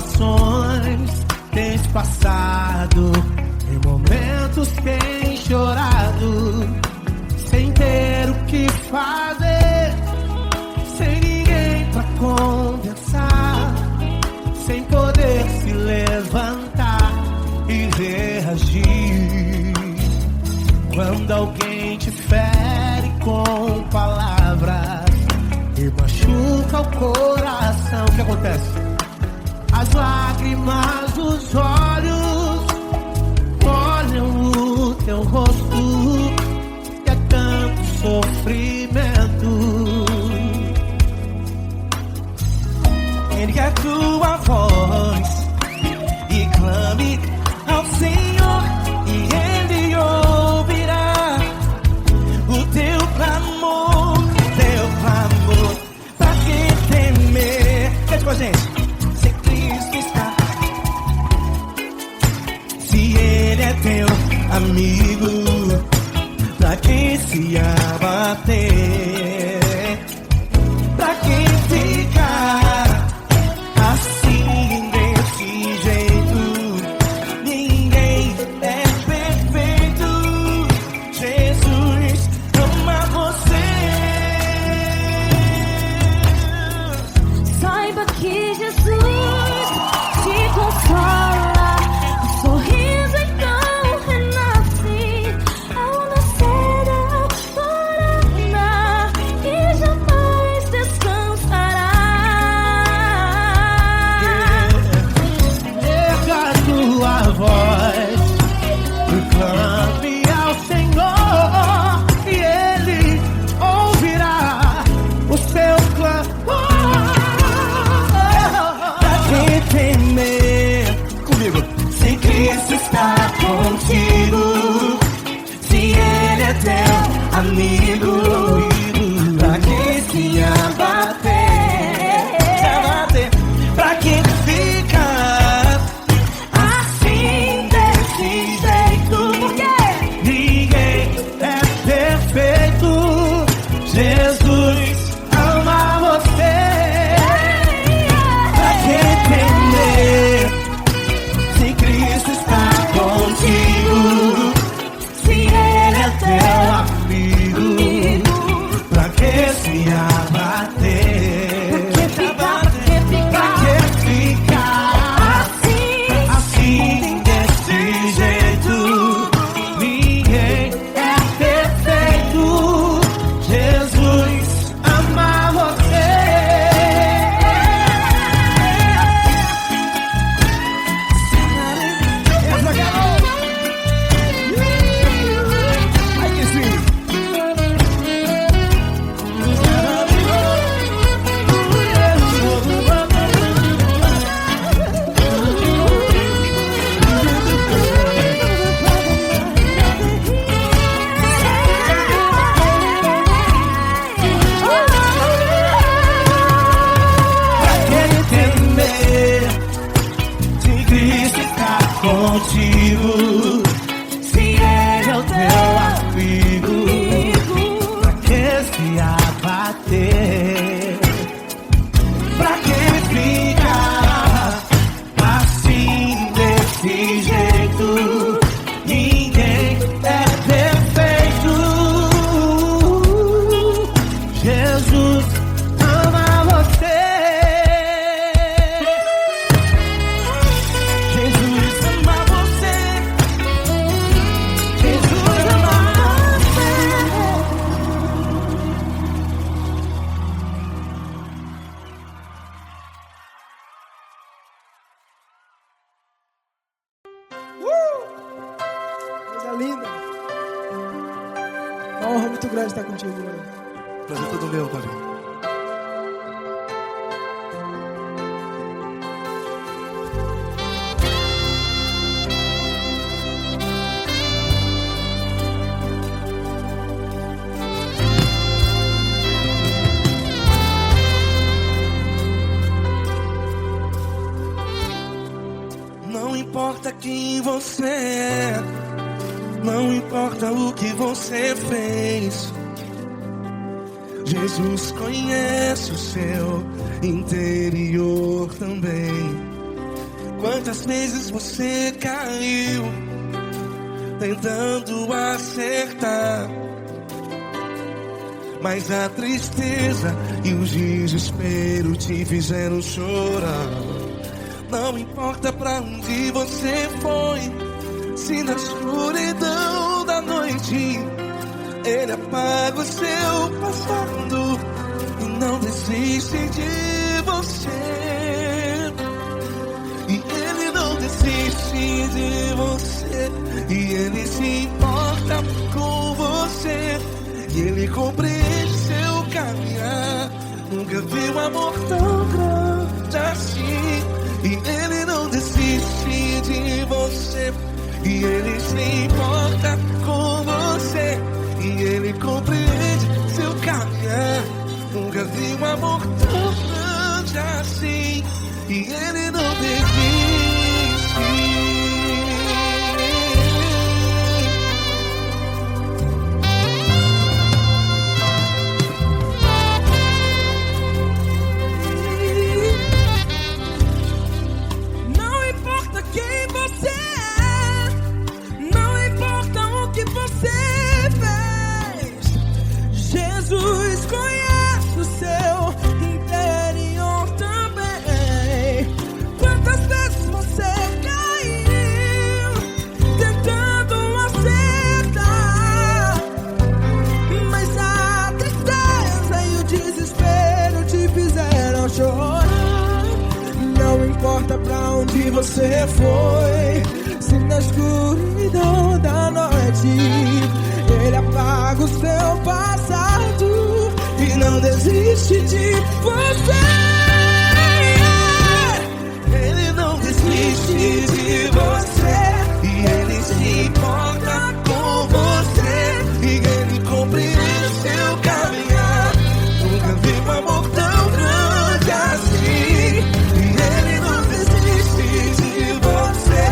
situações tens passado, em momentos tens chorado, sem ter o que fazer, sem ninguém pra conversar, sem poder se levantar e reagir. Quando alguém te fere com palavras e machuca o coração, o que acontece? As lágrimas dos olhos molham o teu rosto, e é tanto sofrimento. Ergue a tua voz e clame ao Senhor, e Ele ouvirá o teu clamor, pra que temer? Cante com a gente. Se Cristo está, se Ele é teu amigo, pra que se abater? Pra que ficar assim, desse jeito? Ninguém é perfeito. Jesus ama você. Saiba que Jesus te consola, o sorriso então renasce ao nascer da aurora, e jamais descansará. Erga a tua voz e clame ao Senhor, e Ele ouvirá o seu clamor. Pra que temer? Comigo. Se Cristo está contigo, se Ele é teu amigo, pra que se abater? Pra que ficar assim, desse jeito? Porque ninguém é perfeito. Jesus ama você. Pra que temer? Se Cristo está contigo, se Ele é teu amigo, pra que se abater? Pra que ficar assim, desse jeito? Ninguém é perfeito. Jesus ama você. Ai que sim. Pra que temer? Se Cristo está contigo, se Ele é o teu amigo, pra que se abater? Pra que ficar assim, desse jeito? Ninguém é perfeito. Jesus ama você. Jesus ama você. Jesus ama você. Coisa linda. Uma honra muito grande estar contigo, mano. Prazer todo meu, Paulinho. Não importa quem você é, não importa o que você fez, Jesus conhece o seu interior também. Quantas vezes você caiu tentando acertar, mas a tristeza e o desespero te fizeram chorar. Não importa pra onde você foi, se na escuridão da noite Ele apaga o seu passado e não desiste de você. E Ele não desiste de você, e Ele se importa com você, e Ele compreende seu caminhar. Nunca vi um amor tão grande assim. E Ele não desiste de você, e Ele se importa com você, e Ele compreende seu caminhar. Nunca vi um amor tão grande assim. E Ele não desiste. Não importa quem você é, não importa o que você fez, Jesus conhece o seu interior também. Quantas vezes você caiu tentando acertar, mas a tristeza e o desespero te fizeram chorar. Não importa pra onde você foi, se na escuridão da noite Ele apaga o seu passado e não desiste de você. Ele não desiste de você, e Ele se importa com você, e Ele compreende seu caminhar. Nunca vi um amor tão grande assim. E Ele não desiste de você,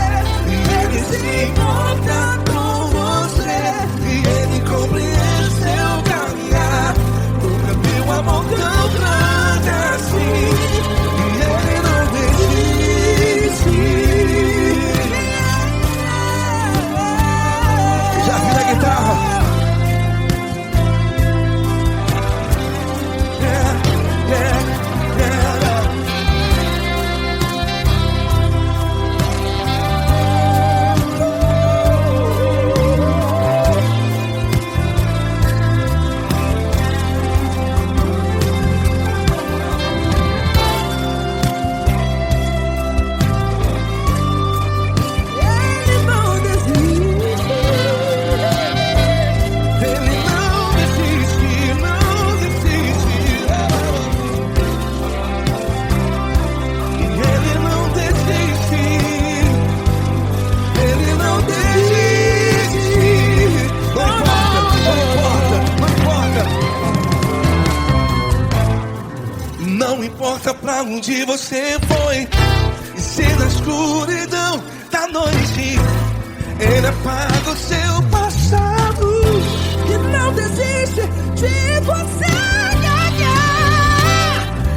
e Ele se importa com você, e Ele compreende seu caminhar. Nunca vi um amor tão grande assim. E Ele não desiste. Já vi na guitarra. Ele não desiste. Ele não desiste, não desiste. Ele não desiste. Ele não desiste. Não importa pra onde você foi, e se na escuridão da noite Ele apaga o seu passado E não desiste de você.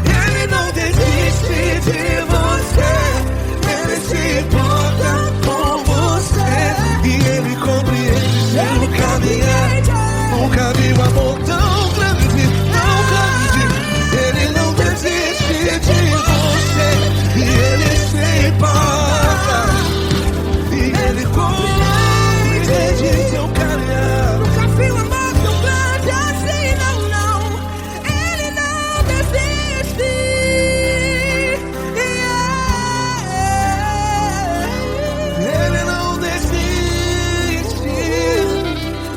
Ele não desiste de você, Ele se importa com você, e Ele compreende seu caminhar. Nunca vi um amor tão grande, tão grande. Ele não desiste de você, e Ele se importa, e Ele compreende seu caminhar. Nunca vi um amor tão grande assim, não, não. Ele não desiste. Ele não desiste,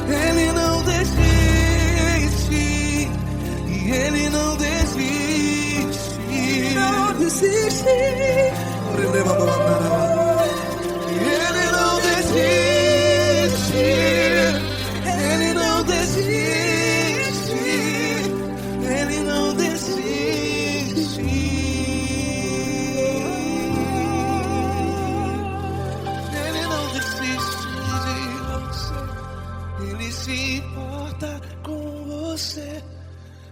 Ele não desiste, e Ele não desiste. Não desiste. Ele não desiste, Ele não desiste, Ele não desiste. Ele não desiste de você, Ele se importa com você,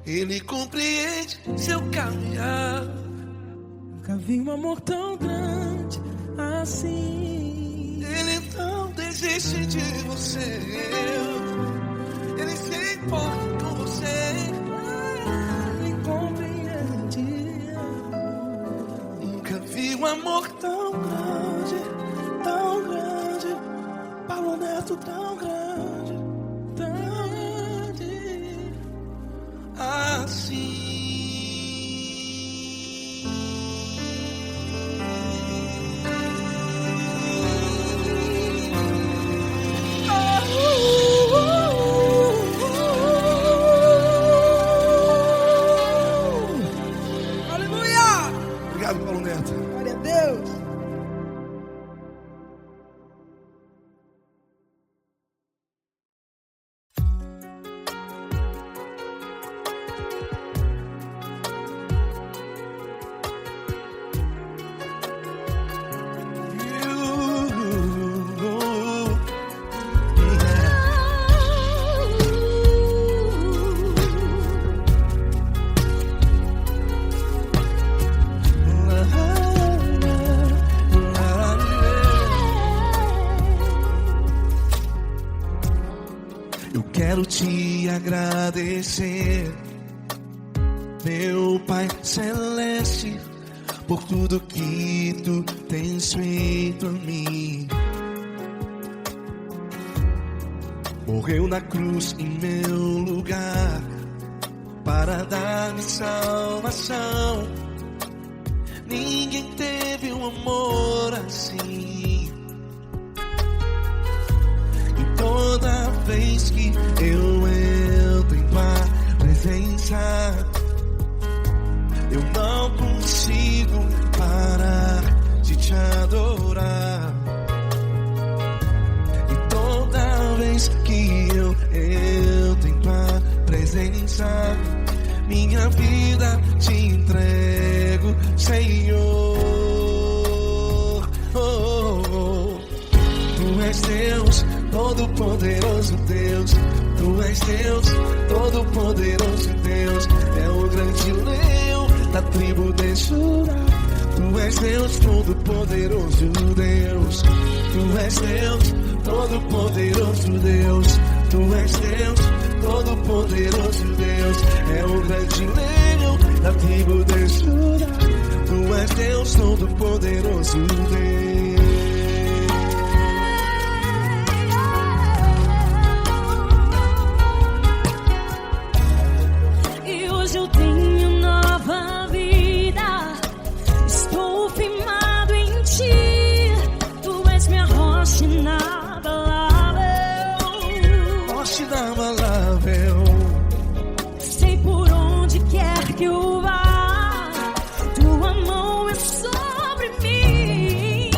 Ele compreende seu caminhar. Nunca vi um amor tão grande, assim. Ele não desiste de você. Ele se importa com você. Ele compreende. Nunca vi um amor tão grande, tão grande. Paulo Neto tão grande, tão grande assim. Obrigado, Paulo Neto. Glória a Deus. Eu quero te agradecer, meu Pai Celeste, por tudo que tu tens feito a mim. Morreu na cruz em meu lugar para dar-me salvação. Ninguém teve um amor assim. E toda vez que eu entro em tua presença, eu não consigo parar de te adorar. E toda vez que eu entro em tua presença, minha vida te entrego, Senhor. Tu és Deus, Todo-Poderoso Deus. Tu és Deus, Todo-Poderoso Deus. É o grande leão da tribo de Judá. Tu és Deus, Todo-Poderoso Deus. Tu és Deus, Todo-Poderoso Deus. Tu és Deus, Todo-Poderoso Deus. É o grande leão da tribo de Judá. Tu és Deus, Todo-Poderoso Deus. E hoje eu tenho nova vida. Estou firmado em ti. Tu és minha rocha inabalável. Rocha inabalável. Sei por onde quer que eu vá, tua mão é sobre mim.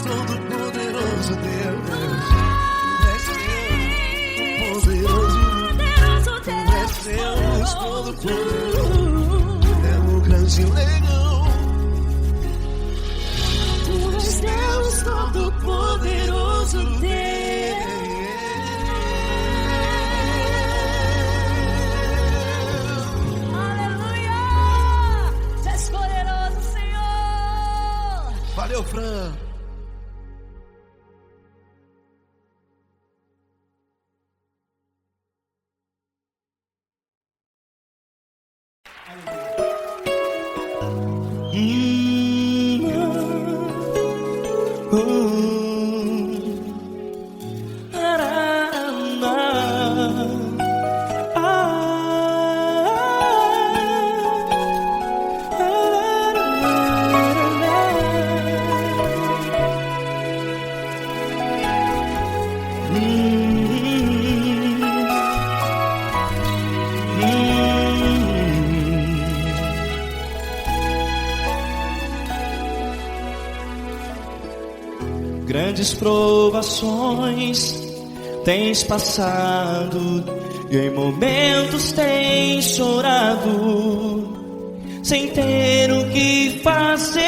Todo-Poderoso Deus, Deus Todo-Poderoso, é o grande leão. Tu és Deus Todo-Poderoso, Deus. Aleluia! Tu és poderoso, Senhor. Valeu, Fran. Grandes provações tens passado e em momentos tens chorado, sem ter o que fazer,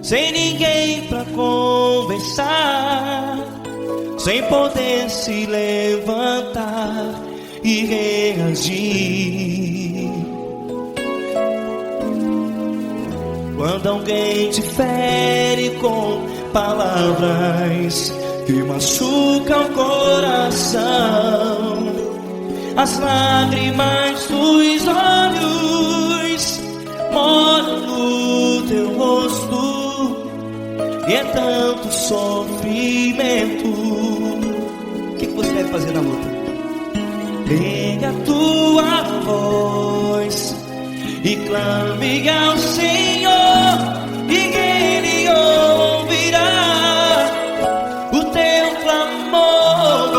sem ninguém pra conversar, sem poder se levantar e reagir. Quando alguém te fere com palavras que machucam o coração, as lágrimas dos olhos molham no teu rosto, e é tanto sofrimento. O que você deve fazer na luta? Pega a tua voz e clame ao Senhor, e Ele ouvirá o teu clamor.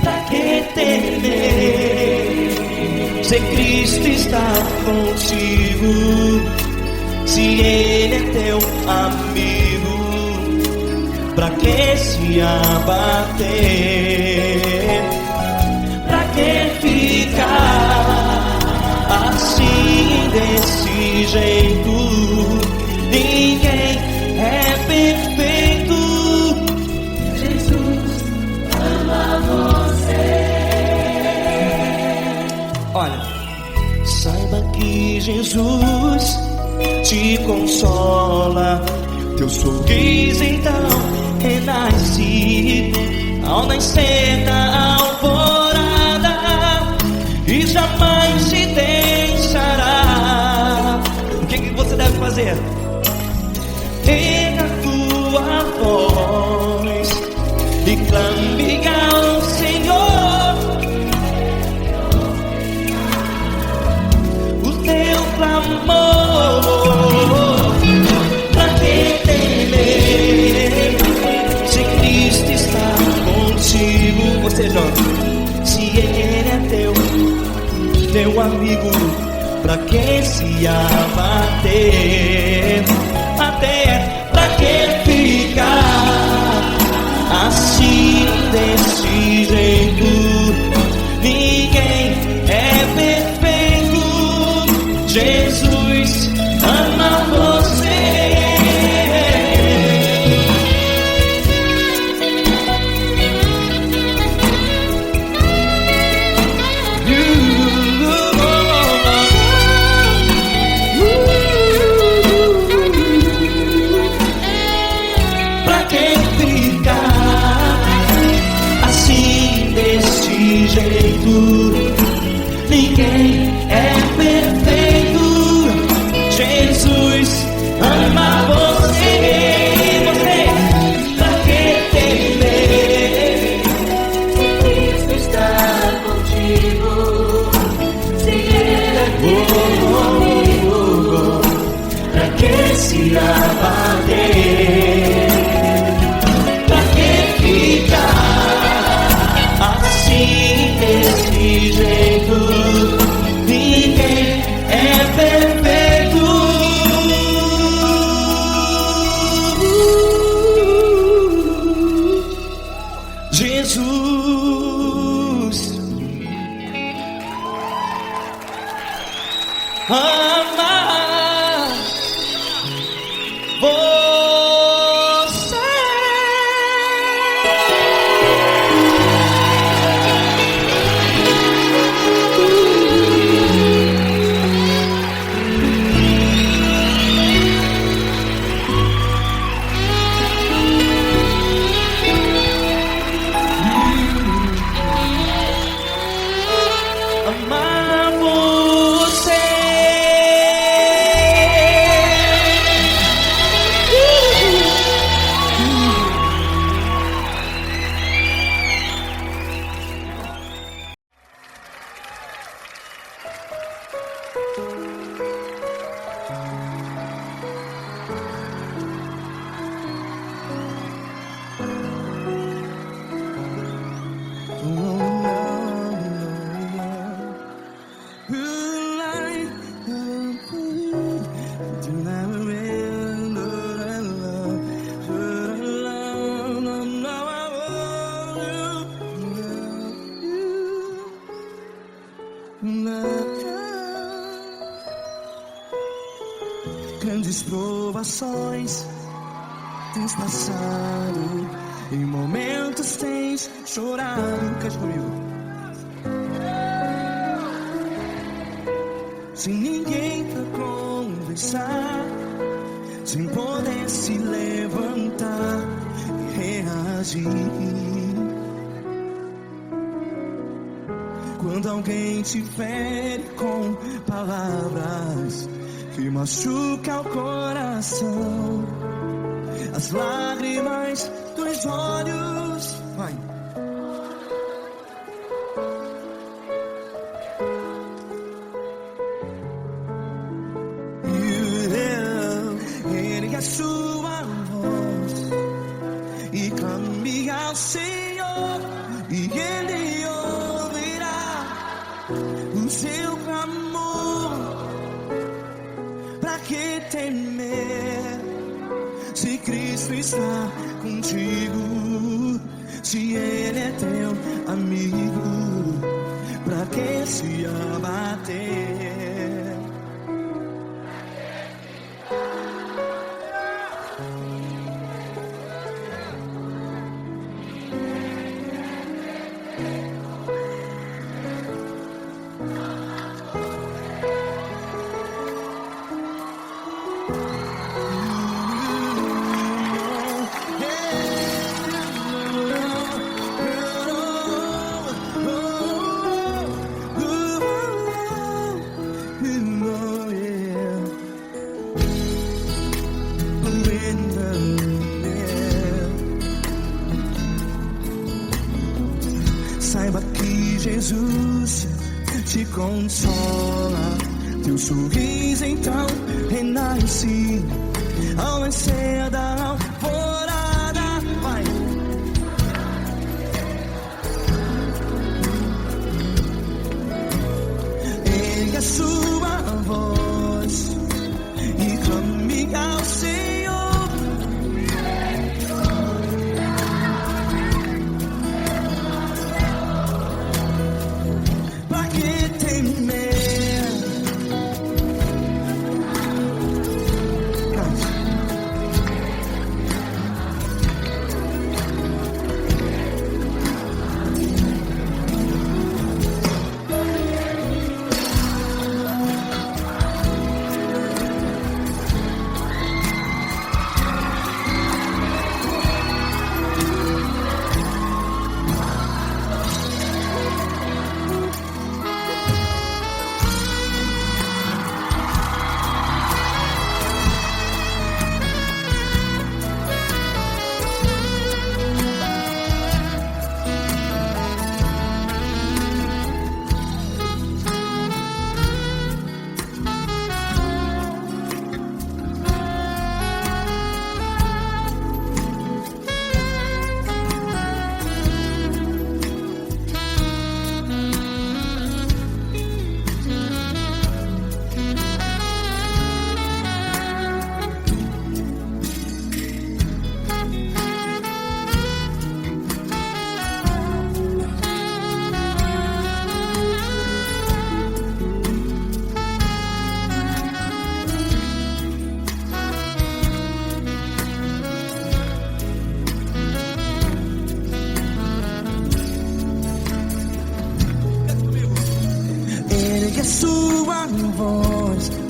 Pra que temer, se Cristo está contigo, se Ele é teu amigo? Pra que se abater? Pra que ficar assim, desse jeito? Ninguém é perfeito. Jesus ama você. Olha, saiba que Jesus te consola, teu sorriso então renasce ao nascer da alvorada, e jamais te deixará. O que você deve fazer? Pega a tua voz e clame ao Senhor, o teu clamor. Pra que temer, se Cristo está contigo? Você joga. Se Ele é teu amigo, pra que se abater? Até pra que ficar assim, desse jeito? Ninguém é perfeito. Jesus ama você. Ninguém é perfeito. Jesus ama você. Você, pra que temer? Se Cristo está contigo, se Ele é teu amigo, pra que se abater? Pra que ficar assim, desse jeito? Ninguém é perfeito. amar você. Amar você. Grandes provações tens passado, em momentos tens chorado. Cante comigo. Sem ninguém pra conversar, sem poder se levantar e reagir. Quando alguém te fere com palavras que machuca o coração, as lágrimas dos olhos, vai. Ergue a sua voz e clame ao Senhor, e Ele ouvirá o seu clamor. Pra que temer, se Cristo está contigo? Se Ele é teu amigo, pra que se abater? Saiba que Jesus te consola, teu sorriso então renasce ao nascer da alvorada. Vai. Ergue a sua voz e clame ao Senhor.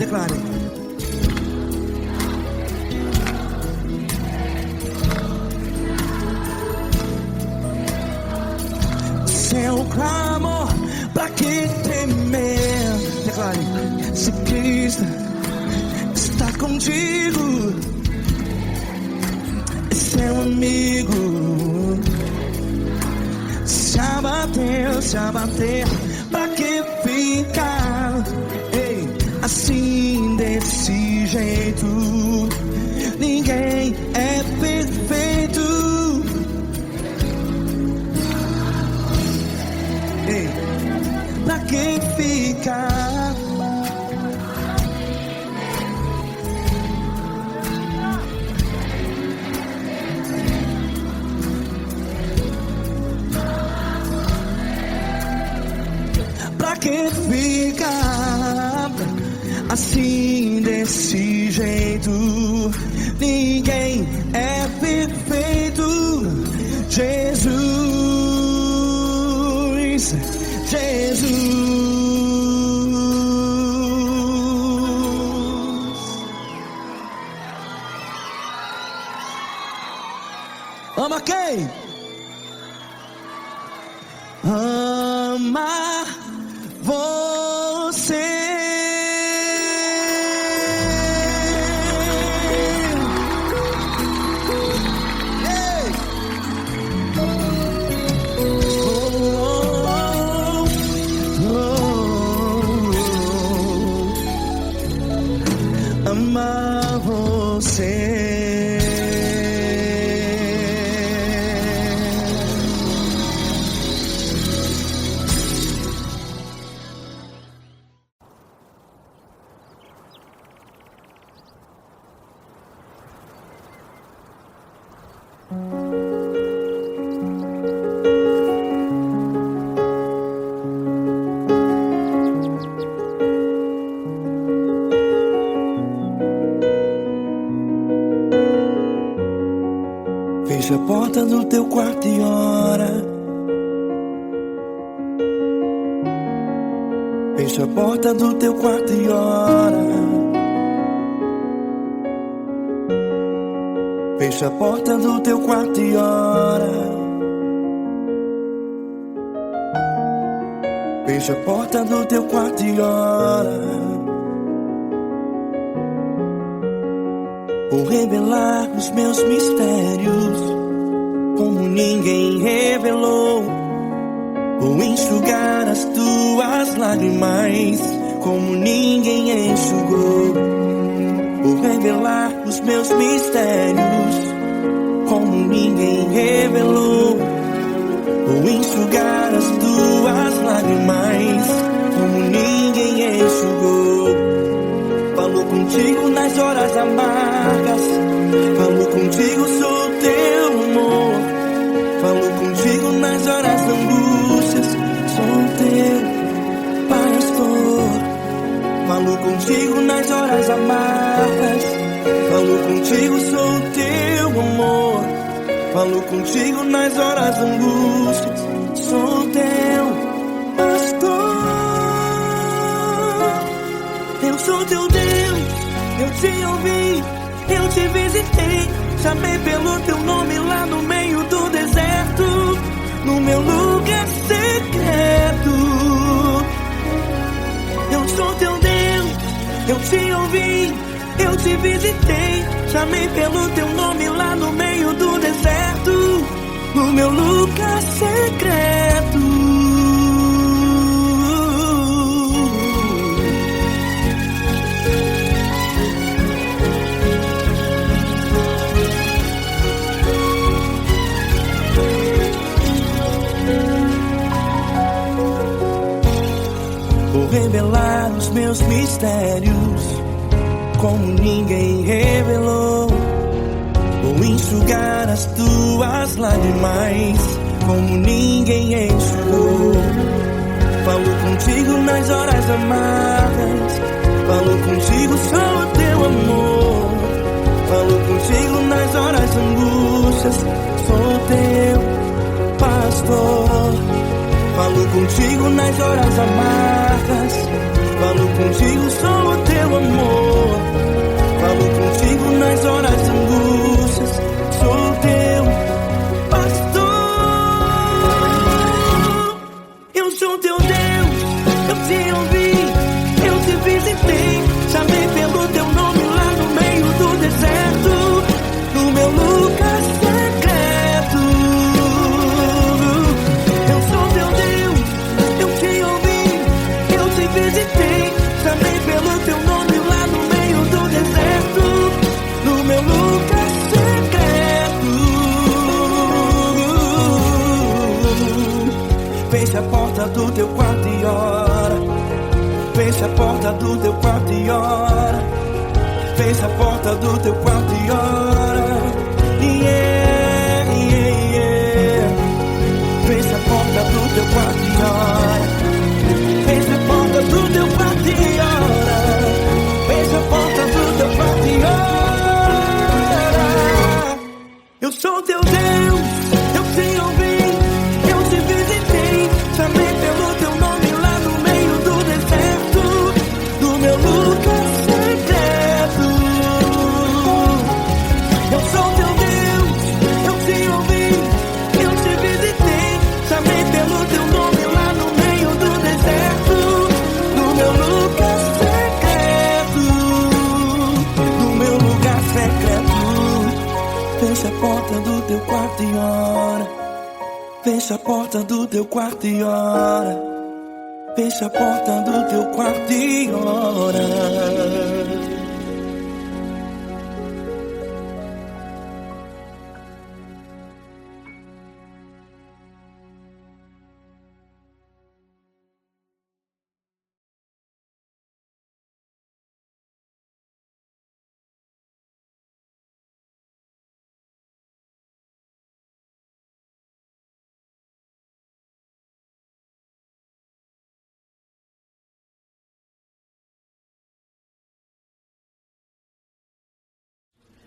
Declare. Seu clamor, pra que temer? Declare. Se Cristo está contigo, é seu amigo. Se abater, pra que ficar? Ei, assim desse jeito, ninguém é perfeito. Ei, pra que ficar? Pra que ficar assim desse jeito? Ninguém é perfeito. Jesus, Jesus. Ama quem? Ama você. Ei. Ama você. Fecha a porta do teu quarto e ora. Fecha a porta do teu quarto e ora. Fecha a porta do teu quarto e ora. Fecha a porta do teu quarto e ora. Vou revelar os meus mistérios como ninguém revelou. Vou enxugar as tuas lágrimas como ninguém enxugou. Vou revelar os meus mistérios como ninguém revelou. Vou enxugar as tuas lágrimas como ninguém enxugou. Falou contigo nas horas amargas. Falou contigo, sou teu amor. Falou contigo nas horas da angústias. Sou teu pastor. Falou contigo nas horas amargas. Falou contigo, sou teu amor. Falou contigo nas horas da angústias. Sou teu pastor. Eu sou teu Deus, eu te ouvi, eu te visitei. Chamei pelo teu nome lá no meio do deserto, no meu lugar secreto. Eu sou teu Deus, eu te ouvi, eu te visitei. Chamei pelo teu nome lá no meio do deserto, no meu lugar secreto. Vou revelar os meus mistérios como ninguém revelou. Vou enxugar as tuas lágrimas como ninguém enxugou. Falou contigo nas horas amargas. Falou contigo, sou o teu amor. Falou contigo nas horas angústias. Sou teu pastor. Falou contigo nas horas amargas. Falou contigo, sou o teu amor. quarto e ora. Fecha a porta do teu quarto e ora. Yeah, yeah, yeah. Fecha a porta do teu quarto e ora. Fecha a porta do teu quarto e ora. Fecha a porta do teu quarto e ora. Eu sou teu Deus, eu te ouvi, eu te visitei, chamei pelo teu nome lá no meio do deserto, do meu lugar secreto. Eu sou teu Deus, eu te ouvi, eu te visitei, chamei pelo teu nome lá no meio do deserto, do meu lugar secreto, do meu lugar secreto. Fecha a porta do teu quarto e ora. Fecha a porta do teu quarto e ora. Fecha a porta do teu quarto e ora.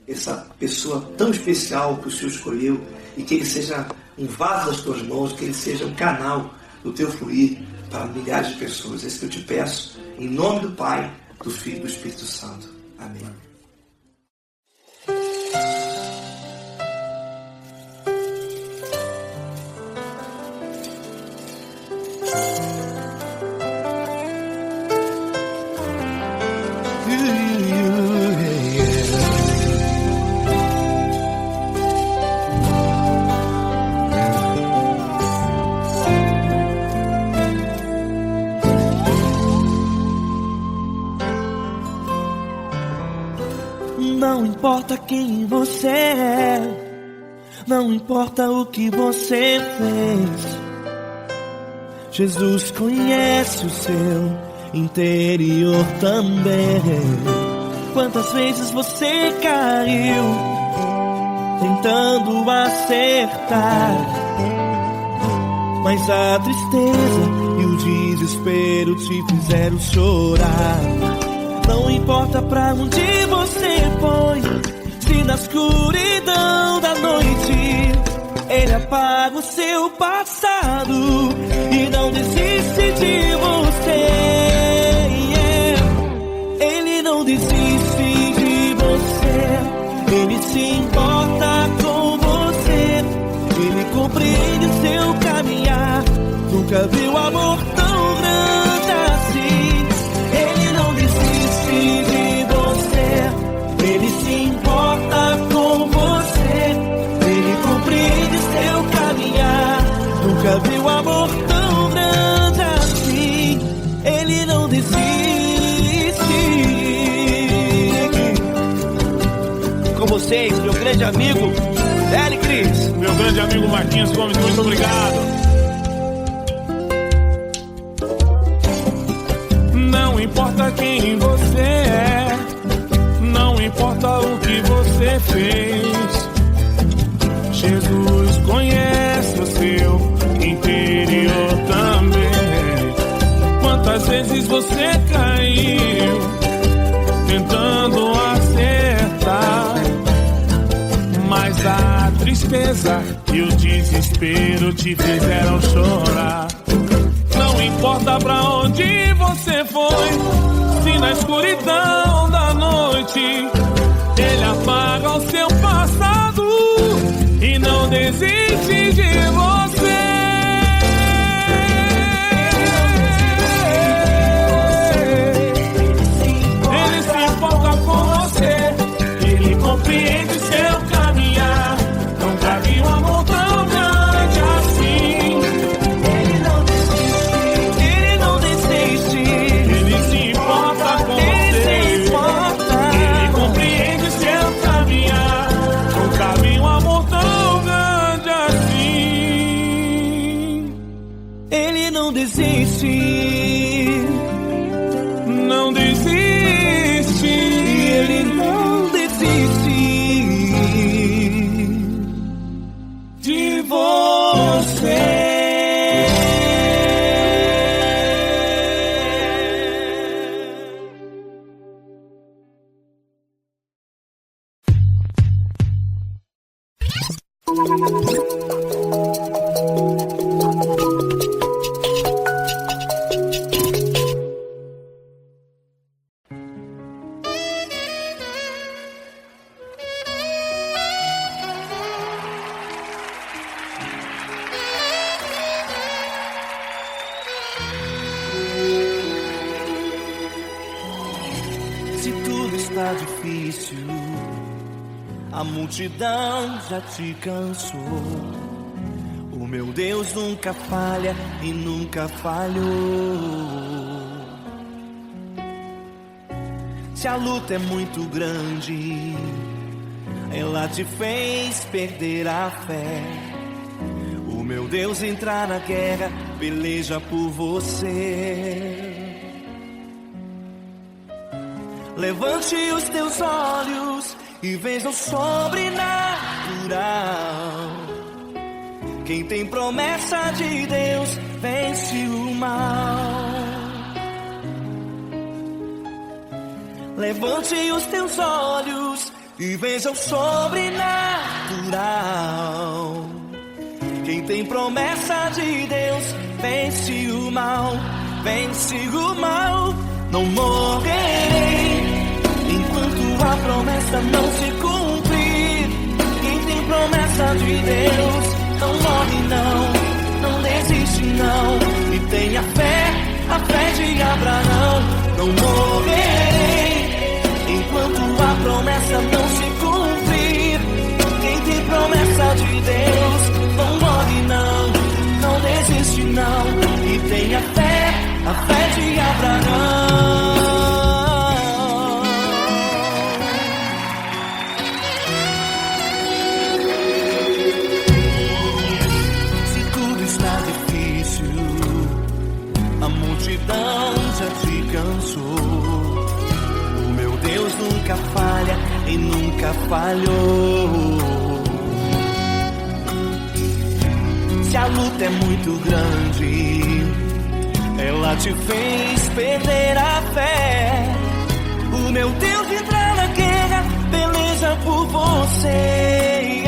Essa pessoa tão especial que o Senhor escolheu, e que ele seja um vaso das tuas mãos, que ele seja um canal do teu fluir para milhares de pessoas. É isso que eu te peço, em nome do Pai, do Filho e do Espírito Santo. Amém. Não importa quem você é, não importa o que você fez, Jesus conhece o seu interior também. Quantas vezes você caiu tentando acertar, mas a tristeza e o desespero te fizeram chorar. Não importa pra onde você foi, se na escuridão da noite Ele apaga o seu passado e não desiste de você. Ele não desiste de você, Ele se importa com você, Ele compreende o seu caminhar. Nunca viu amor tão grande assim. Ele não desiste de você, Ele se importa com você, Ele compreende seu caminhar. Nunca viu amor tão grande assim. Ele não desiste. Com vocês, meu grande amigo L. Cris. Meu grande amigo Marquinhos Gomes, muito obrigado. Não importa quem você é, não importa o que você fez, Jesus conhece o seu interior também. Quantas vezes você caiu tentando acertar, mas a tristeza e o desespero te fizeram chorar. Não importa pra onde você foi, se na escuridão da noite Ele apaga o seu passado e não desiste de você. Ele se importa com você, Ele compreende seu caminhar. Nunca vi um amor tão grande assim. Ele se importa com você, Ele compreende Se tudo está difícil, a multidão já te cansou. O meu Deus nunca falha e nunca falhou. Se a luta é muito grande, ela te fez perder a fé. O meu Deus entrar na guerra, peleja por você. Levante os teus olhos e veja o sobrenatural. Quem tem promessa de Deus vence o mal. Levante os teus olhos e veja o sobrenatural. Quem tem promessa de Deus vence o mal. Vence o mal. Não morrerei enquanto a promessa não se cumprir. Quem tem promessa de Deus não morre não desiste não. E tenha fé, a fé de Abraão. Não morrerei enquanto a promessa não se cumprir. Quem tem promessa de Deus não morre não desiste não. E tenha fé, a fé de Abraão. Se tudo está difícil, a multidão já te cansou. O meu Deus nunca falha e nunca falhou. Se a luta é muito grande, ela te fez perder a fé. O meu Deus entrar na guerra, peleja por você.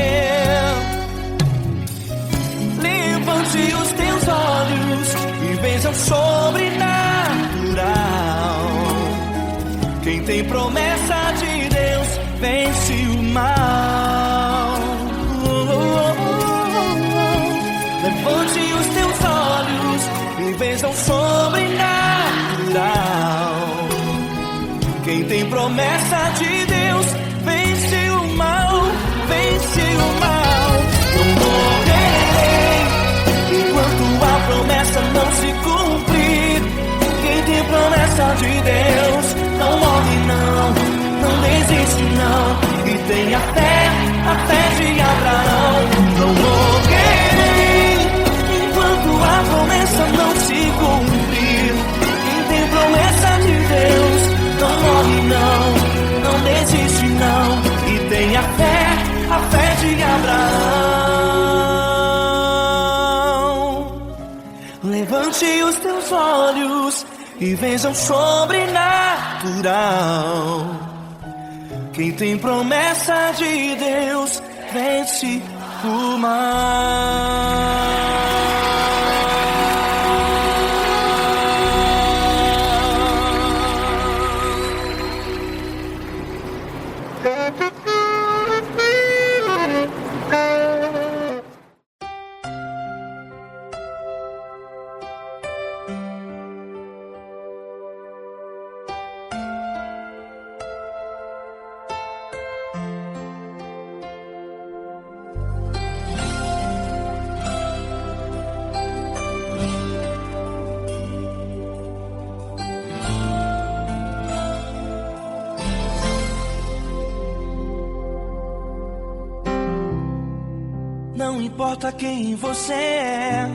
Levante os teus olhos e veja o sobrenatural. Quem tem promessa de Deus vence o mal. Levante os teus olhos e veja o sobrenatural. Quem tem promessa de Deus vence o mal, vence o mal. Não morrerei enquanto a promessa não se cumprir. Quem tem promessa de Deus não morre não desiste não. E tenha fé, a fé de Abraão. Não morrerei enquanto a promessa não se cumprir. Quem tem promessa de Deus não morre não desiste não. E tenha fé, a fé de Abraão. Levante os teus olhos e veja o sobrenatural. Quem tem promessa de Deus vence o mal. Não importa quem você é,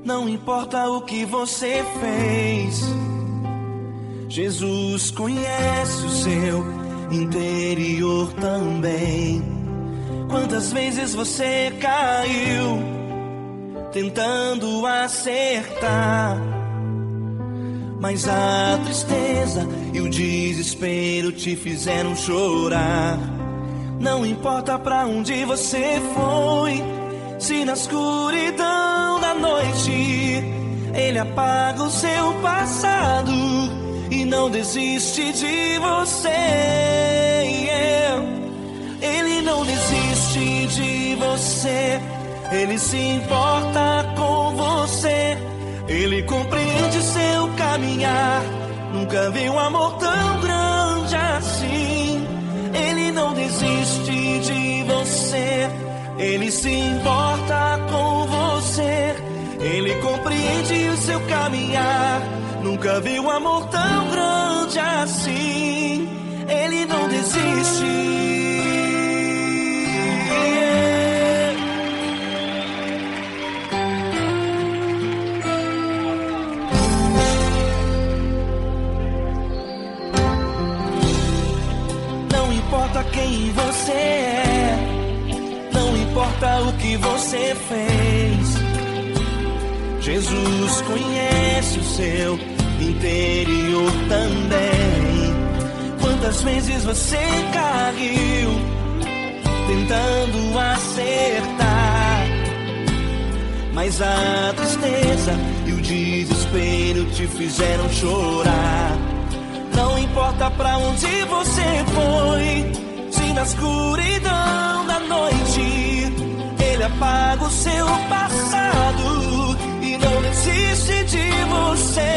não importa o que você fez, Jesus conhece o seu interior também. Quantas vezes você caiu tentando acertar, mas a tristeza e o desespero te fizeram chorar. Não importa pra onde você foi, se na escuridão da noite Ele apaga o seu passado e não desiste de você. Ele não desiste de você. Ele se importa com você. Ele compreende seu caminhar. Nunca vi um amor tão grande assim. Ele não desiste de você. Ele se importa com você. Ele compreende o seu caminhar. Nunca vi um amor tão grande assim. Ele não desiste. Não importa quem você é, não importa o que você fez, Jesus conhece o seu interior também. Quantas vezes você caiu tentando acertar, mas a tristeza e o desespero te fizeram chorar. Não importa pra onde você foi, se na escuridão da noite Ele apaga o seu passado e não desiste de você.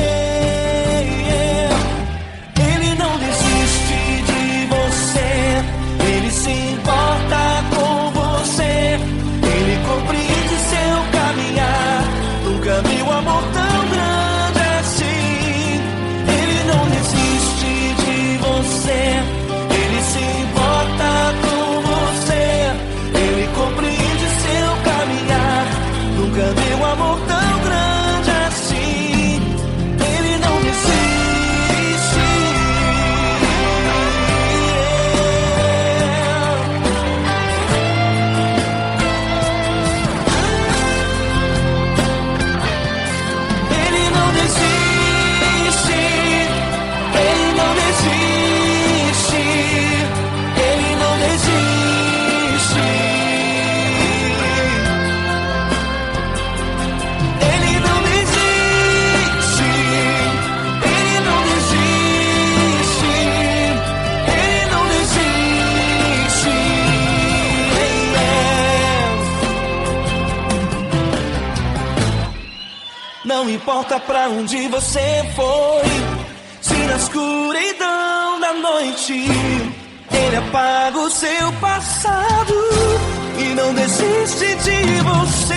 Ele não desiste de você. Ele se importa com você. Ele compreende seu caminhar. Nunca vi um amor tão grande assim. Ele não desiste de você. Ele se importa com você. Ele compreende seu caminhar. Nunca vi um amor tão grande assim. Ele não desiste. Ele não desiste. Ele não desiste. Ele não desiste. Ele não desiste. Ele não desiste. Ele não desiste. Não importa pra onde você foi, se na escuridão da noite Ele apaga o seu passado e não desiste de você.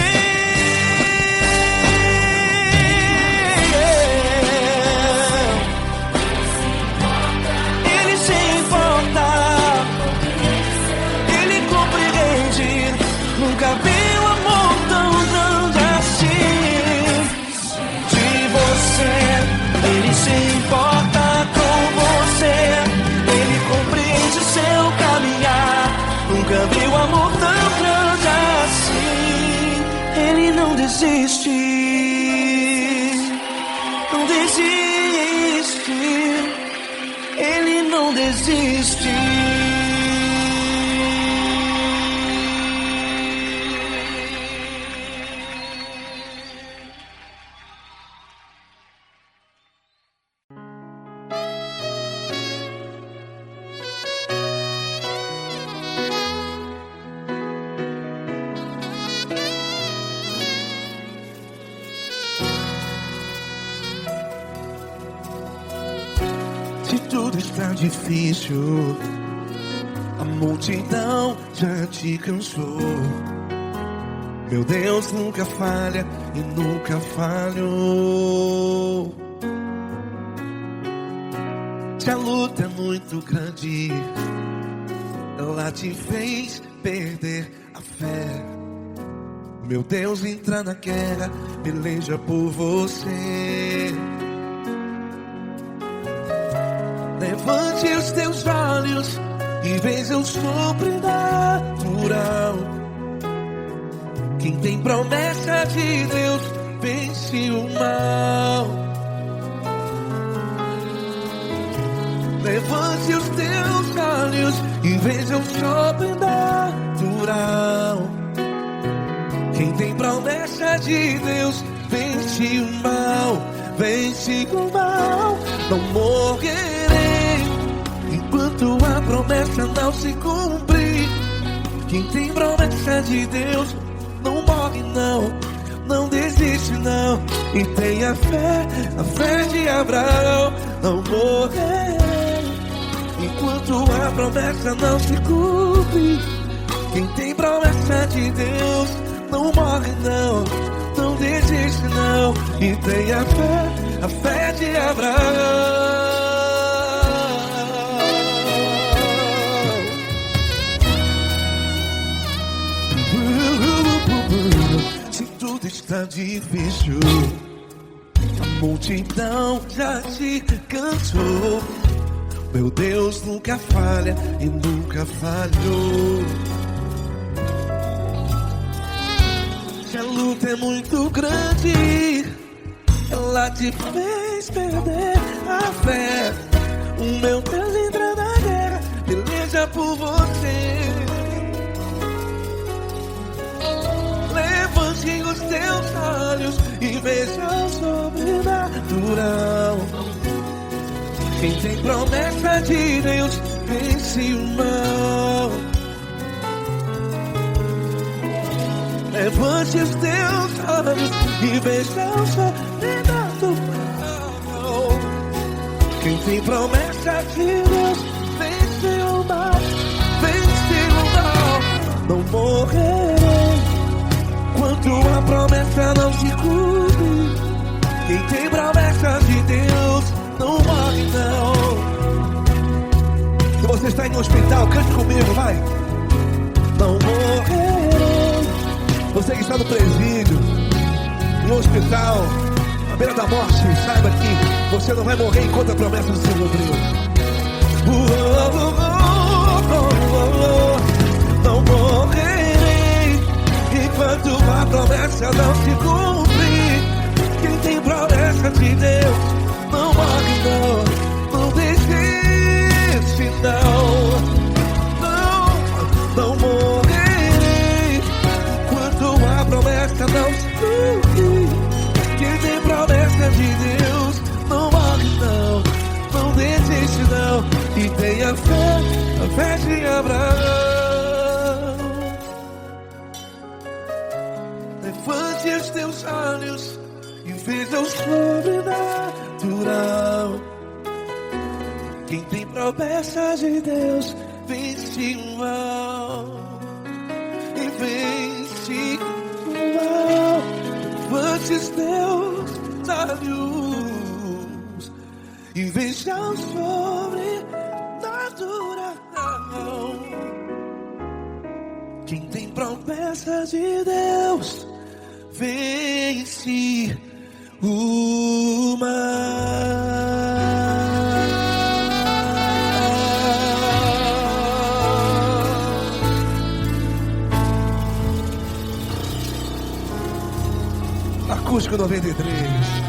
Ele se importa. Ele compreende. Nunca vi um amor tão grande assim. De você. Ele se importa com você. Ele compreende seu caminhar. Nunca vi um amor tão grande assim. Ele não desiste. Não desiste. Ele não desiste. Se tudo está difícil, a multidão já te cansou. Meu Deus nunca falha e nunca falhou. Se a luta é muito grande, ela te fez perder a fé. Meu Deus entra na guerra, peleja por você. Levante os teus olhos e veja o sobrenatural. Quem tem promessa de Deus vence o mal. Levante os teus olhos olhos e veja o sobrenatural. Quem tem promessa de Deus vence o mal, vence o mal. Não morrerei enquanto a promessa não se cumprir. Quem tem promessa de Deus não morre não, não desiste não. E tenha fé, a fé de Abraão. Não morrerei enquanto a promessa não se cumpre. Quem tem promessa de Deus não morre não, não desiste não. E tenha fé, a fé de Abraão. Se tudo está difícil, a multidão já te cansou. Meu Deus nunca falha e nunca falhou. Se a luta é muito grande, ela te fez perder a fé. O meu Deus entra na guerra, peleja por você. Levante os teus olhos e veja o sobrenatural. Quem tem promessa de Deus vence o mal. Levante os teus olhos e veja o sobrenatural. Quem tem promessa de Deus vence o mal, vence o mal. Não morrerei enquanto a promessa não se cumpre. Quem tem promessa de Deus não morre não. Se você está em um hospital, cante comigo, vai. Não morrerei. Você que está no presídio, em um hospital, à beira da morte, saiba que você não vai morrer enquanto a promessa não se cumpriu. Não morrerei enquanto a promessa não se cumprir. Quem tem promessa de Deus não morre não, não desiste não. Não morrerei enquanto a promessa não se cumprir. Quem tem promessa de Deus não morre não, não desiste não. E tenha fé, a fé de Abraão. Levante os teus olhos e veja o sobrenatural. Quem tem promessa de Deus vence o mal, e vence o mal. Levante os teus olhos e veja o sobrenatural. Quem tem promessa de Deus vence o mal. Acústico 93.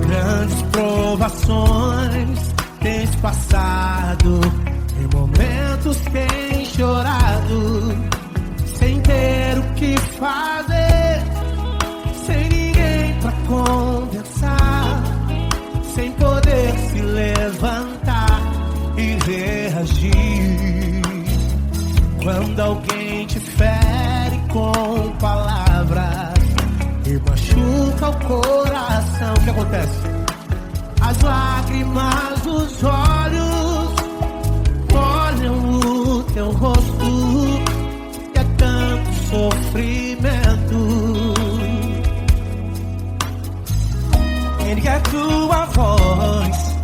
Grandes provações tens passado, em momentos tens chorado, sem ter o que fazer, sem ninguém pra conversar, sem poder se levantar e reagir. Quando alguém te fere com palavras e machuca o coração, o que acontece? As lágrimas dos olhos olham o teu rosto, e é tanto sofrimento. Ergue a tua voz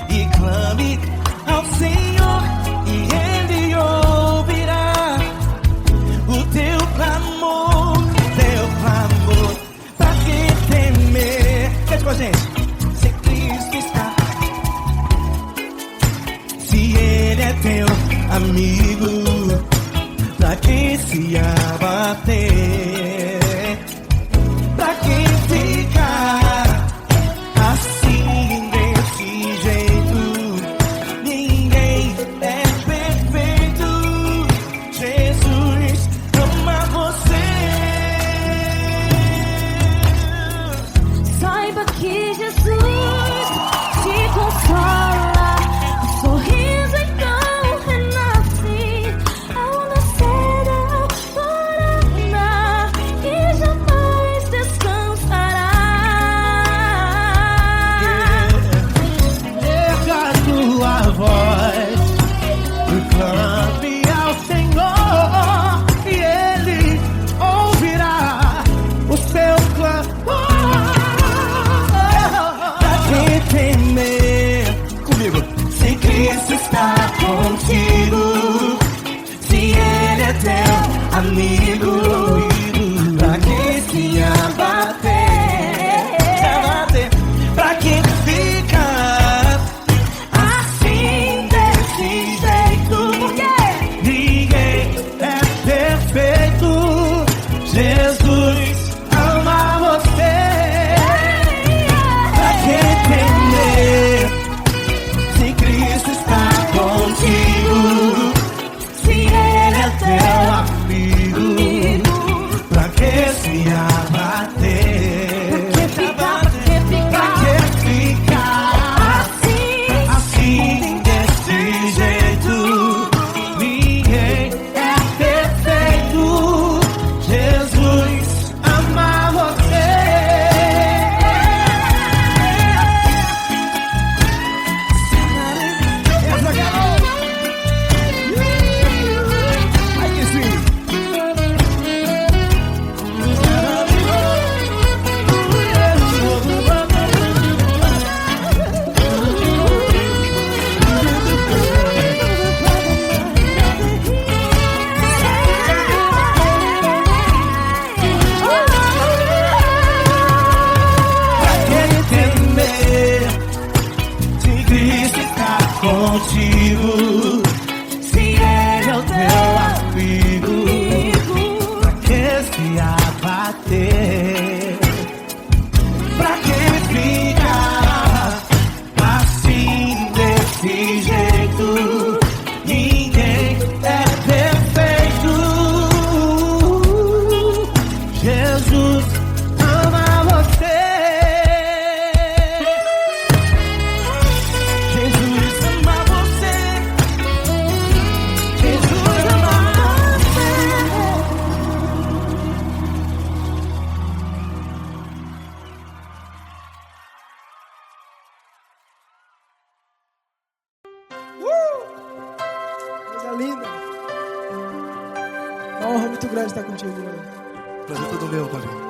e clame ao Senhor, e Ele ouvirá o teu clamor, pra que que se abater, pra quem ficar assim desse jeito. Ninguém é perfeito. Jesus ama você. Saiba que Jesus te consola. O sorriso então renasce ao nascer da aurora e jamais descansará. Erga a tua voz, clame ao Senhor e Ele ouvirá o seu clamor. Pra que temer? Comigo. Se Cristo está contigo, se Ele é teu amigo, pra que se abater? Pra que ficar assim desse jeito? Porque ninguém é perfeito. Jesus ama você. Pra que temer? Se Cristo está contigo, se Ele é teu amigo, pra que se abater? Pra que ficar assim desse jeito? Ninguém é perfeito. Jesus ama você. Ai que sim. Pra que temer? Se Cristo está contigo, se Ele é o teu amigo, pra que se abater? Pra que ficar assim desse jeito? Ninguém é perfeito. Jesus ama você. Jesus ama você. Jesus ama você. Coisa linda. Uma honra muito grande estar contigo, Lula. Prazer todo meu, Paulinho.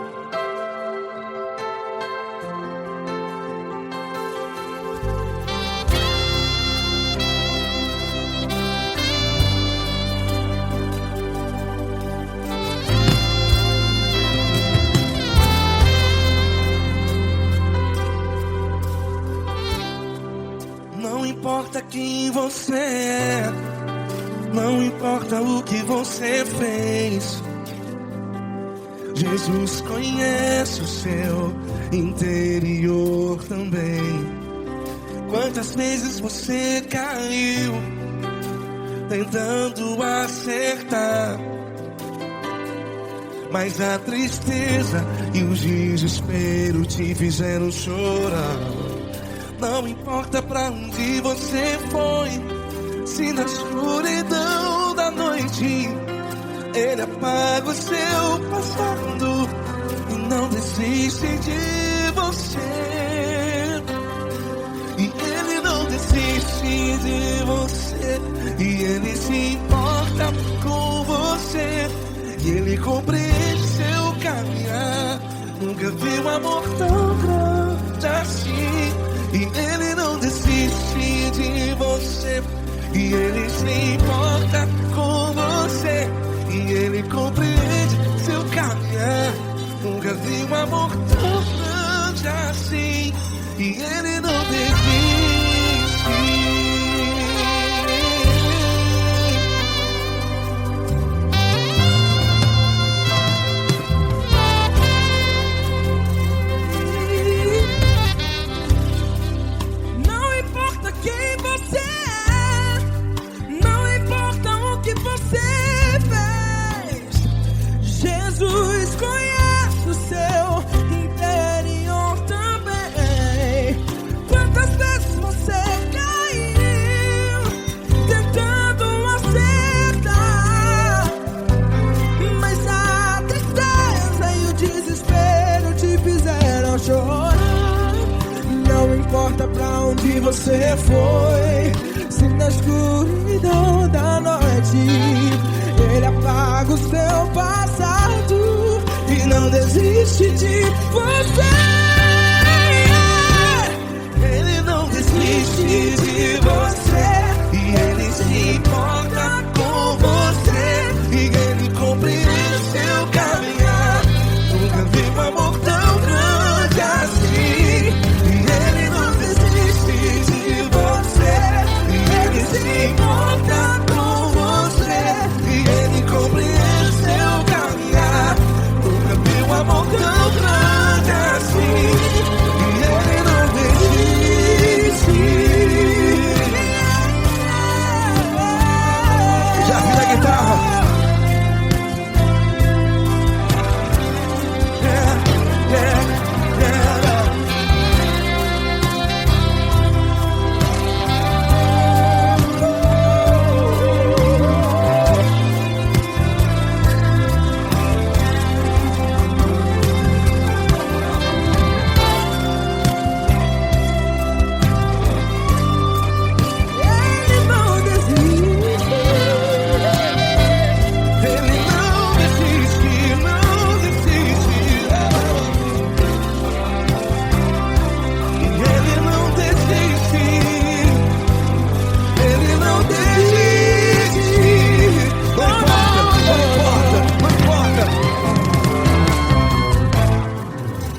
Não importa quem você é, não importa o que você fez. Jesus conhece o seu interior também. Quantas vezes você caiu tentando acertar, mas a tristeza e o desespero te fizeram chorar. Não importa pra onde você foi, se na escuridão da noite Ele apaga o seu passado e não desiste de você. E Ele não desiste de você, e Ele se importa com você, e Ele compreende seu caminhar. Nunca vi um amor tão grande assim. E Ele não desiste de você, e Ele se importa com você, e Ele compreende seu caminhar. Nunca vi um amor tão grande assim. E Ele não desiste. onde você foi. Se na escuridão da noite Ele apaga o seu passado e não desiste de você. Ele não desiste de você, e Ele se importa com você, e Ele compreende seu caminhar. Nunca vi um amor tão grande assim. E Ele não desiste de você, e Ele se importa com você, e Ele compreende seu caminhar. Nunca vi um amor tão grande assim. E Ele não desiste. Já vi a guitarra.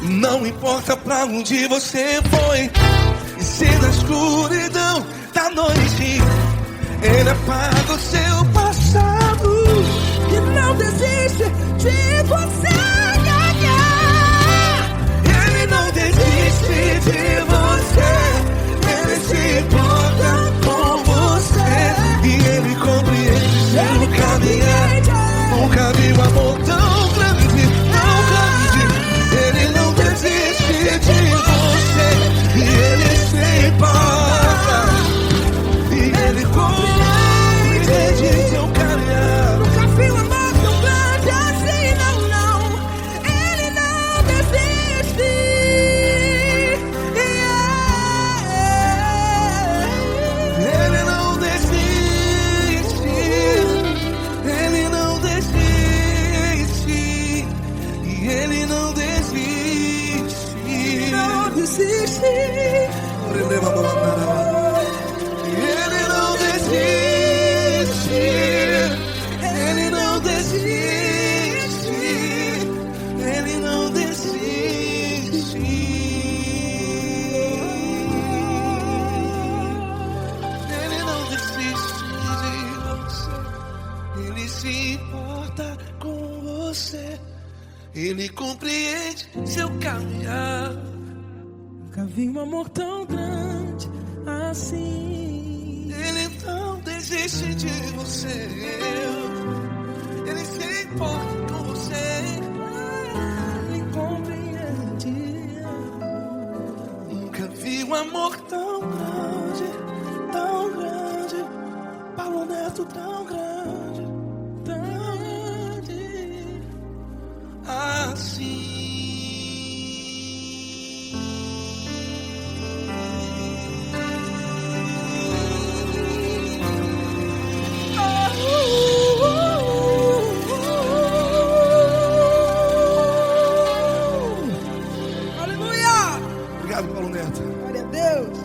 Não importa pra onde você foi, e se na escuridão da noite Ele apaga o seu passado E não desiste de você. Ele não desiste de você, Ele se importa com você, e Ele compreende seu caminhar. Nunca vi um amor tão grande, tão grande. Ele não desiste de você, e Ele se importa, e Ele compreende seu caminhar. Nunca vi um amor tão grande assim, não, não. Ele não desiste. Ele não desiste, Ele não desiste, e Ele não desiste. Não desiste. Ele não desiste, Ele não desiste, Ele não desiste. Ele não desiste de você, Ele se importa com você, Ele compreende seu caminhar. Nunca vi um amor tão grande assim. Ele não desiste de você, Ele se importa com você, Ele compreende. Nunca vi um amor tão grande, tão grande. Paulo Neto tão grande, tão grande assim. Aleluia! Obrigado, Paulo Neto. Glória a Deus.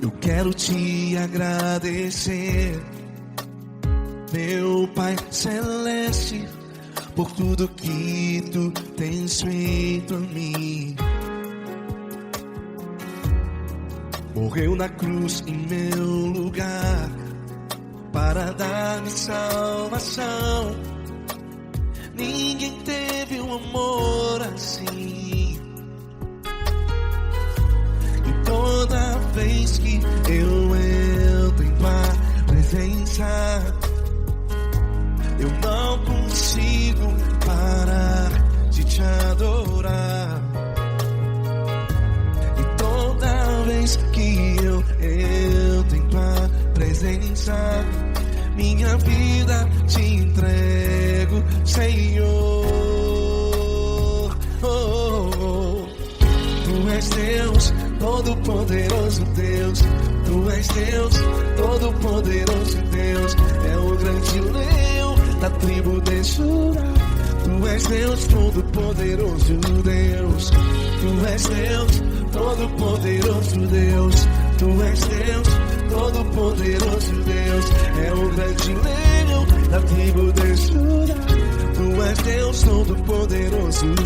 Eu quero te agradecer, meu Pai Celeste, por tudo que Tu tens feito a mim. Morreu na cruz em meu lugar para dar-me salvação. ninguém teve um amor assim. E toda vez que eu entro em tua presença, eu não consigo parar de te adorar. E toda vez que eu entro em tua presença, minha vida te entrego, Senhor. Oh, oh, oh. Tu és Deus, Todo-Poderoso Deus. Tu és Deus, Todo-Poderoso Deus. É o grande leão da tribo de Judá. Tu és Deus, Todo-Poderoso Deus. Tu és Deus, Todo-Poderoso Deus. Tu és Deus, Todo-Poderoso Deus. É o grande leão da tribo de Judá. Tu és Deus, Todo-Poderoso Deus.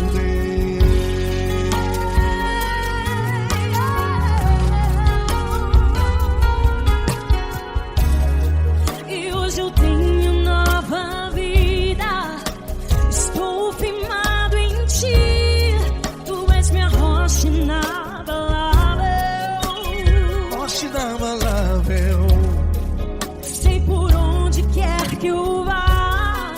E hoje eu tenho nova vida. Estou firmado em ti. Tu és minha rocha inabalável. Rocha inabalável. Sei por onde quer que eu vá,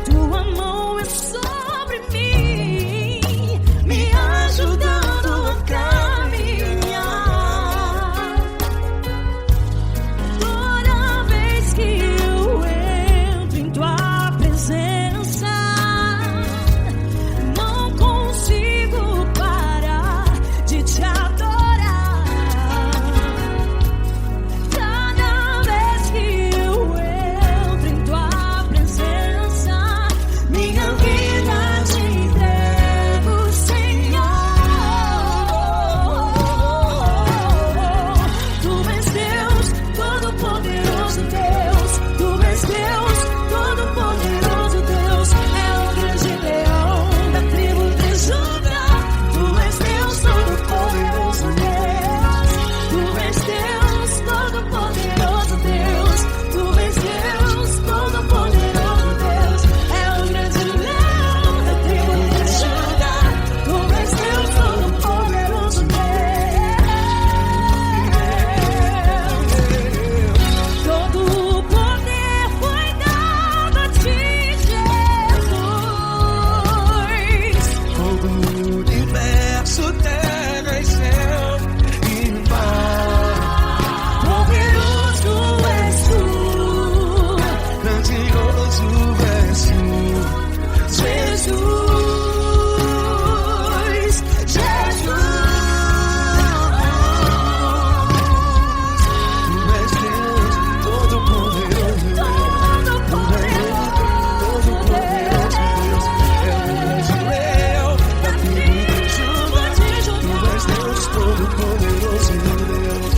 tua mão é sobre mim, me ajudando a caminhar. Toda vez que eu entro em tua presença, não consigo parar de te adorar. Cada vez que eu entro em tua presença, minha vida te entrego, Senhor. Tu és Deus, Todo-Poderoso Deus. Tu és Deus, Todo-Poderoso Deus. É o grande leão da tribo de Judá. Tu és Deus, Todo-Poderoso Deus. Tu és Deus, Todo-Poderoso Deus. Tu és Deus, Todo-Poderoso Deus. É o grande leão da tribo de Judá. Tu és Deus, Todo-Poderoso Deus. Todo o poder foi dado a ti, Jesus. Todo o universo, terra e céu e mar. Poderoso és tu, Grandioso és tu, Jesus. Tu és Deus, Todo-Poderoso Deus. Todo-Poderoso Deus. É o grande leão da tribo de Judá. Tu és Deus, Todo-Poderoso Deus.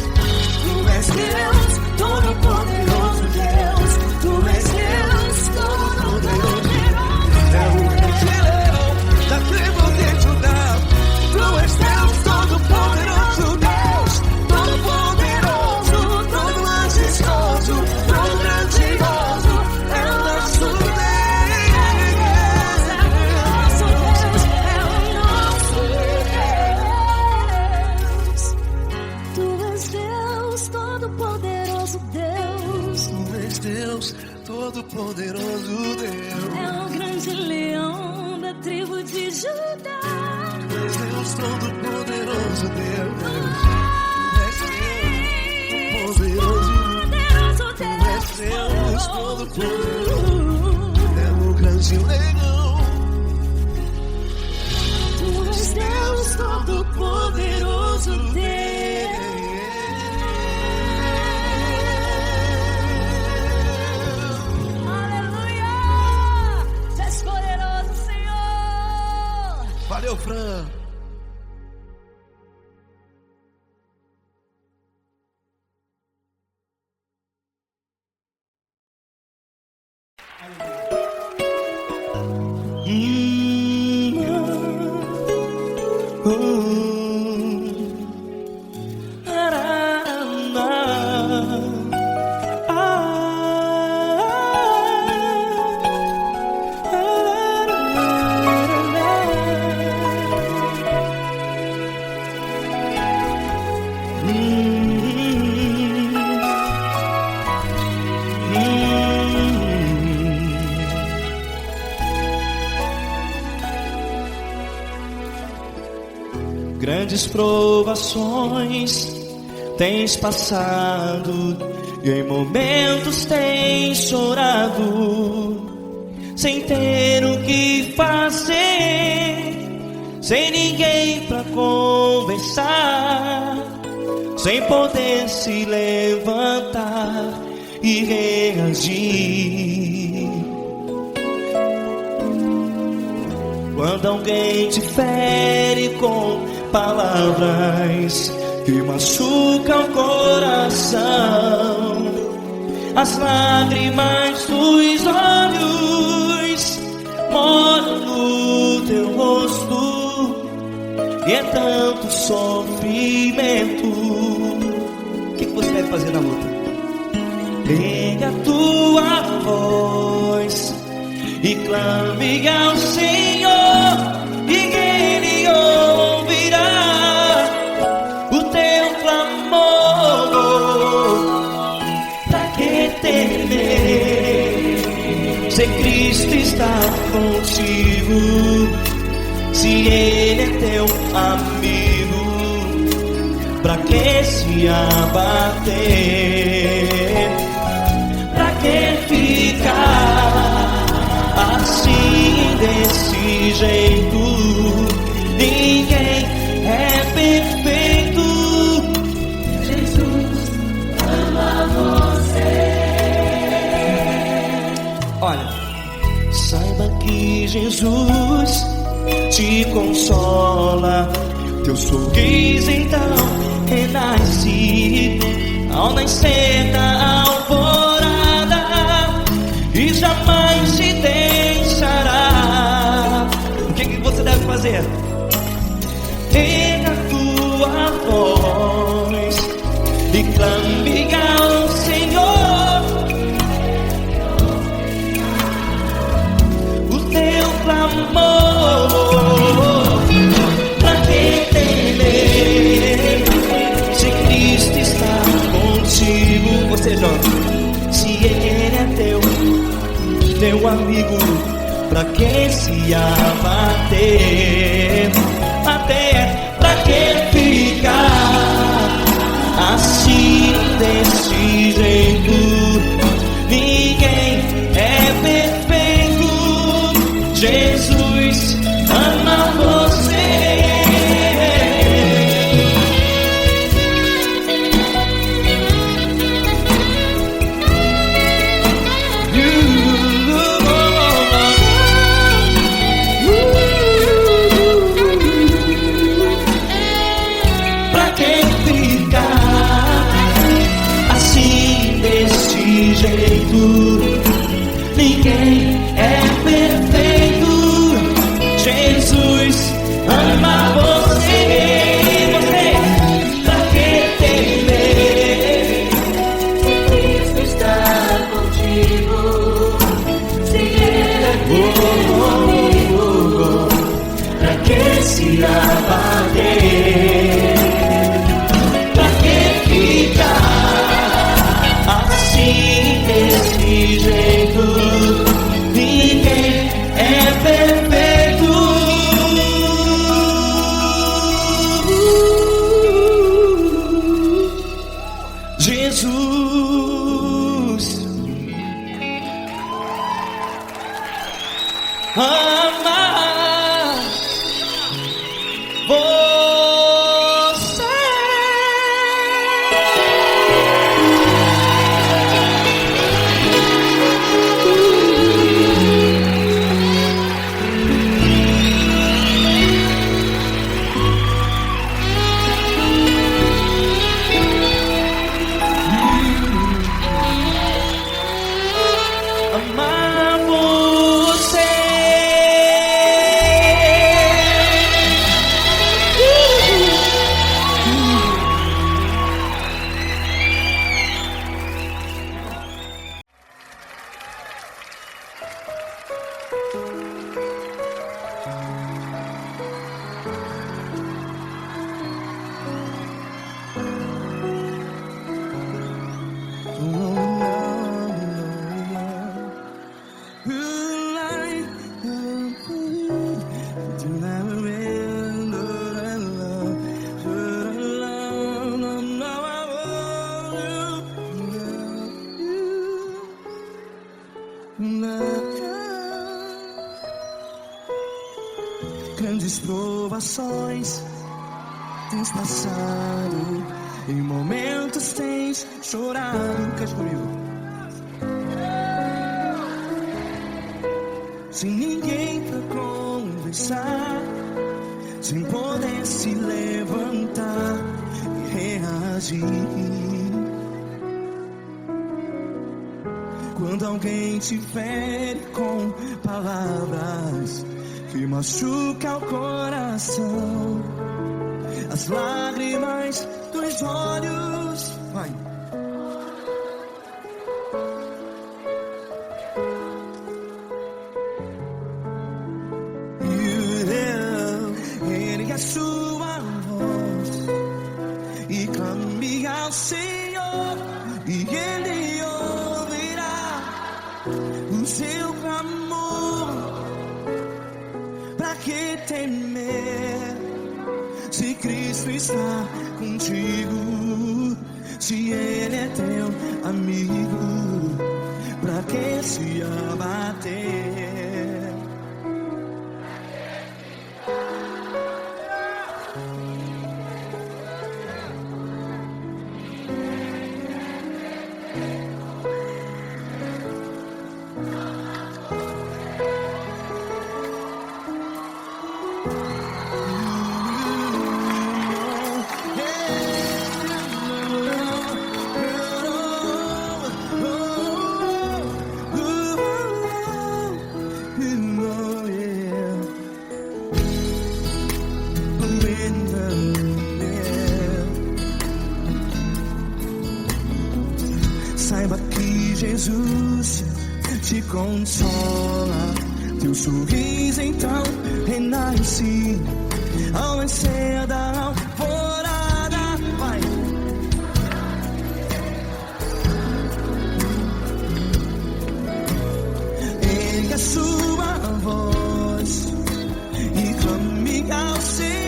Tu és Deus, Todo-Poderoso Deus. Tu és Deus, Todo-Poderoso É o grande leão da tribo de Judá. Tu és Deus, Todo-Poderoso Deus. Todo-Poderoso, todo majestoso, todo grandioso. É o nosso Deus. Tu és Deus, Todo-Poderoso Deus. Tu és Deus, Todo-Poderoso Deus. É o grande leão da tribo de Judá. Tu és Deus, Todo-Poderoso Deus. Tu és Deus, Todo-Poderoso. Tu és Deus, Todo-Poderoso. É o grande leão. Tu és Deus, Todo-Poderoso Deus. Aleluia! Tu és poderoso, Senhor. Valeu, Fran. grandes provações tens passado, e em momentos tens chorado, sem ter o que fazer, sem ninguém pra conversar, sem poder se levantar e reagir. Quando alguém te fere com palavras que machucam o coração, as lágrimas dos olhos molham no teu rosto, e é tanto sofrimento. O que você deve fazer na luta? Pega a tua voz e clame ao Senhor, e Ele ouvirá o teu clamor. Pra que temer, se Cristo está contigo, se Ele é teu amigo? Pra que se abater? Pra que ficar assim, desse jeito? Ninguém é perfeito. Jesus ama você. Olha, saiba que Jesus te consola, teu sorriso então renasce ao nascer da alvorada, e jamais te deixará. O que você deve fazer? Pega a tua voz e clame ao Senhor, o teu clamor. Pra que temer, se Cristo está contigo? Você joga. Se Ele é teu amigo, pra que se abater? Até pra que ficar assim, desse jeito? Ninguém é perfeito. Jesus ama você. Pra que ficar assim, desse jeito? Ninguém é perfeito. Jesus ama você. Pra que temer, Se Cristo está contigo, se Ele é teu amigo, pra que se abater? Pra que ficar assim, desse jeito? Ninguém é perfeito. Jesus ama você. Amar você. Grandes provações tens passado, em momentos tens chorado. Cante comigo. Sem ninguém pra conversar, sem poder se levantar e reagir. Quando alguém te fere com palavras que machuca o coração, as lágrimas dos olhos, vai. Ergue a sua voz e clame ao Senhor, e Ele ouvirá o seu clamor. Pra que temer, se Cristo está contigo? Se Ele é teu amigo, pra que se abater? Saiba que Jesus te consola, teu sorriso então renasce ao nascer da alvorada. Vai. Ergue a sua voz e clame ao Senhor.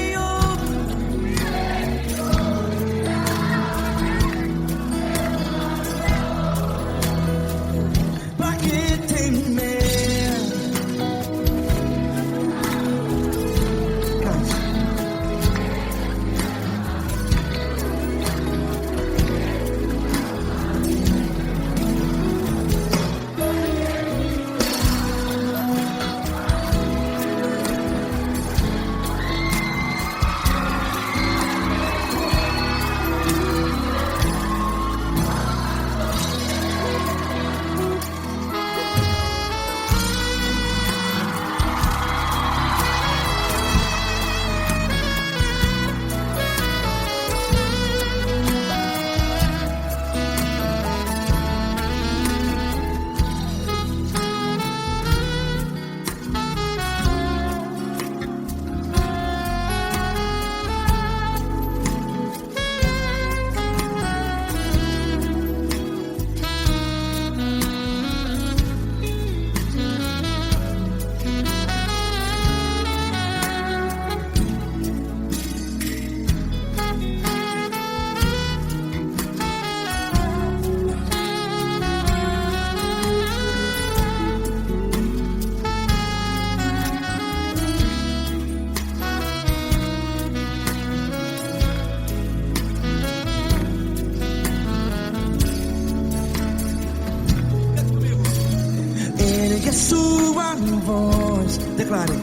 Ergue a sua voz, declare.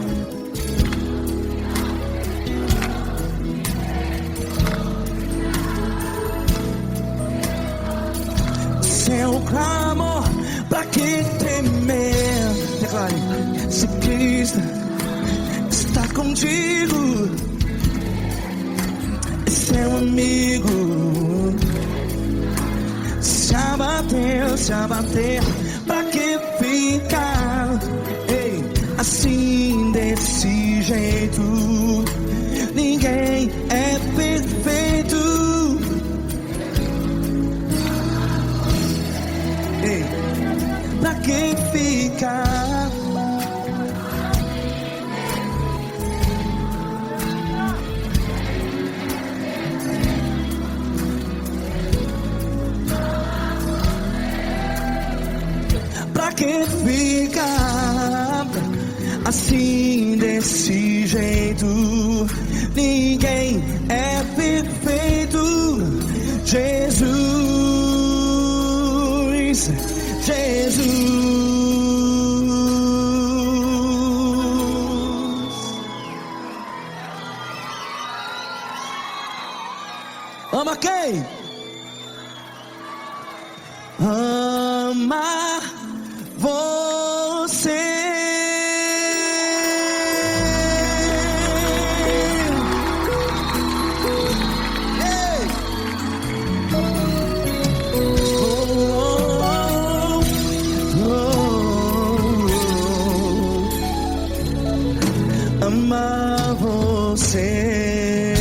Seu clamor, pra que temer? Declare. Se Cristo está contigo, é seu amigo. Se abater, pra que ficar assim desse jeito? Ninguém é perfeito. Pra que ficar? Pra que ficar? assim desse jeito. Ninguém é perfeito. Jesus, Jesus. Ama quem? Ama você. Ei. Ama você.